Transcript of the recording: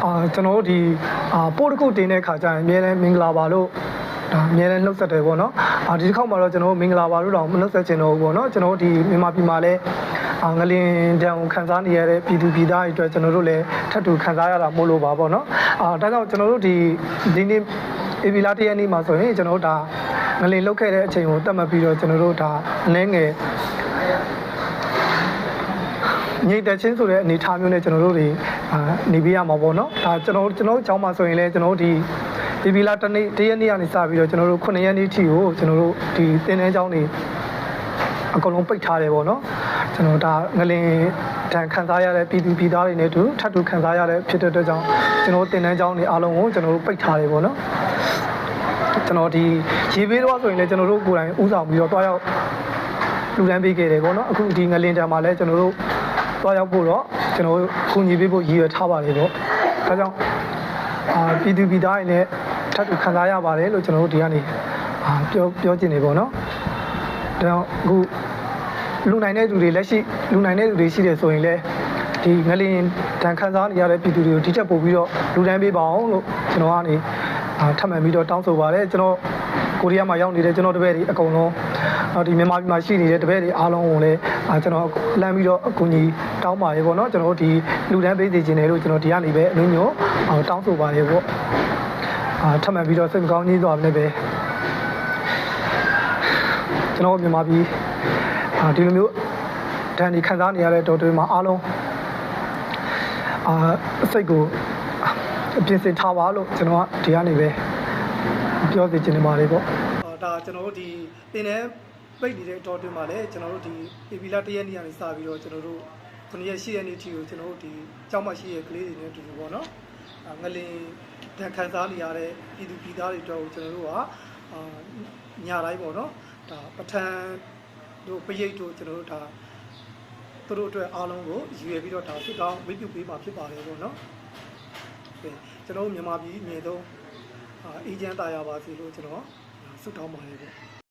ကျွန်တော်တို့ဒီပို့တစ်ခုတင်တဲ့ခါကျရင်အများနဲ့မင်္ဂလာပါလို့ဒါအများနဲ့နှုတ်ဆက်တယ်ပေါ့နော်ဒီတစ်ခေါက်မှာတော့ကျွန်တော်တို့မင်္ဂလာပါလို့တော့မနှုတ်ဆက်ချင်တော့ဘူးပေါ့နော်ကျွန်တော်တို့ဒီမြန်မာပြည်မှာလည်းငလင်တံခံစားနေရတဲ့ပြည်သူပြည်သားတွေအတွက်ကျွန်တော်တို့လည်းထပ်တူခံစားရတာမို့လို့ပါပေါ့နော်ဒါကြောင့်ကျွန်တော်တို့ဒီနေ့ဧပြီလ1ရက်နေ့မှာဆိုရင်ကျွန်တော်တို့ဒါငလင်လုတ်ခဲ့တဲ့အချိန်ကိုတတ်မှတ်ပြီးတော့ကျွန်တော်တို့ဒါအနည်းငယ်ညစ်တဲ့ချင်းဆိုတဲ့အနေထားမျိုးနဲ့ကျွန်တော်တို့တွေနေပြရမှာပေါ့နော်ဒါကျွန်တော်တို့ကျောင်းမှာဆိုရင်လည်းကျွန်တော်တို့ဒီဧပြီလ1ရက်နေ့ကနေစပြီးတော့ကျွန်တော်တို့9ရက်နေ့ထိကိုကျွန်တော်တို့ဒီသင်တန်းကျောင်းတွေအကုန်လုံးပိတ်ထားတယ်ပေါ့နော်ကျွန်တော်ဒါငလင်တန်ခံစားရတဲ့ပြည်သူပြည်သားတွေနဲ့တူထပ်တူခံစားရတဲ့ဖြစ်တဲ့အတွက်ကြောင့်ကျွန်တော်သင်တန်းကျောင်းတွေအားလုံးကိုကျွန်တော်တို့ပိတ်ထားတယ်ပေါ့နော်ကျွန်တော်ဒီရေပေးတော့ဆိုရင်လည်းကျွန်တော်တို့ကိုယ်တိုင်ဥဆောင်ပြီးတော့တွားရောက်လူတန်းပေးခဲ့တယ်ပေါ့နော်အခုဒီငလင်တန်မှာလည်းကျွန်တော်တို့တွားရောက်ဖို့တော့ကျွန်တော်ခုညီပေးဖို့ရည်ရွယ်ထားပါတယ်ပေါ့ဒါကြောင့်ပြည်သူပြည်သားတွေနဲ့ထပ်တူခံစားရပါတယ်လို့ကျွန်တော်တို့ဒီကနေပြောချင်နေပေါ့နော်ဒါကြောင့်အခုလူနိုင်တဲ့သူတွေလက်ရှိလူနိုင်တဲ့သူတွေရှိတယ်ဆိုရင်လည်းဒီငလင်တန်ခံစားနေရတဲ့ပြည်သူတွေကိုဒီချက်ပို့ပြီးတော့လူတန်းပေးပါအောင်လို့ကျွန်တော်ကနေထပ်မံပြီးတော့တောင်းဆိုပါတယ်ကျွန်တော်ကိုရီးယားမှာရောက်နေတဲ့ကျွန်တော်တပည့်တွေအကုန်လုံးဒီမြန်မာပြည်မှာရှိနေတဲ့တပည့်တွေအားလုံးကိုလည်းကျွန်တော်လမ်းပြီးတော့အကူအညီတောင်းပါရေပေါ့နော်ကျွန်တော်ဒီလူတန်းပေးစီခြင်းတယ်လို့ကျွန်တော်ဒီကနေပဲအမျိုးမျိုးတောင်းဆိုပါရေပေါ့ထပ်မံပြီးတော့စိတ်မကောင်းကြီးစွာနဲ့ပဲကျွန်တော်မြန်မာပြည်ဒီလိုမျိုးဒဏ်ဒီခံစားနေရတဲ့တော်တွေမှာအားလုံးစိတ်ကိုပြင်ဆင်ထားပါလို့ကျွန်တော်ကဒီကနေပဲပြောစီချင်နေပါလေပေါ့ဒါကျွန်တော်တို့ဒီတင်တဲ့ပိတ်နေတဲ့တော်တွေမှာလည်းကျွန်တော်တို့ဒီဧပြီလ1ရက်နေ့ကနေစပြီးတော့ကျွန်တော်တို့9ရက်10ရက်နေ့ထိကိုကျွန်တော်တို့ဒီကျောင်းမှာရှိတဲ့ကလေးတွေနဲ့အတူတူပေါ့နော်ငလင်ဒဏ်ခံစားနေရတဲ့ပြည်သူပြည်သားတွေအတွက်ကိုကျွန်တော်တို့ကညတိုင်းပေါ့နော်ဒါပထမတို့ပရိတ်တို့ကျွန်တော်တို့ဒါသူတို့အတွက်အားလုံးကိုရည်ရွယ်ပြီးတော့ဒါဖြစ်ကောင်းဝိပုပေးမှာဖြစ်ပါတယ်ပေါ့နော်ကျွန်တော်မြန်မာပြည်အမြဲဆုံးအေဂျင့်တာရပါစီလို့ကျွန်တော်ဆုတောင်းပါတယ်ပေါ့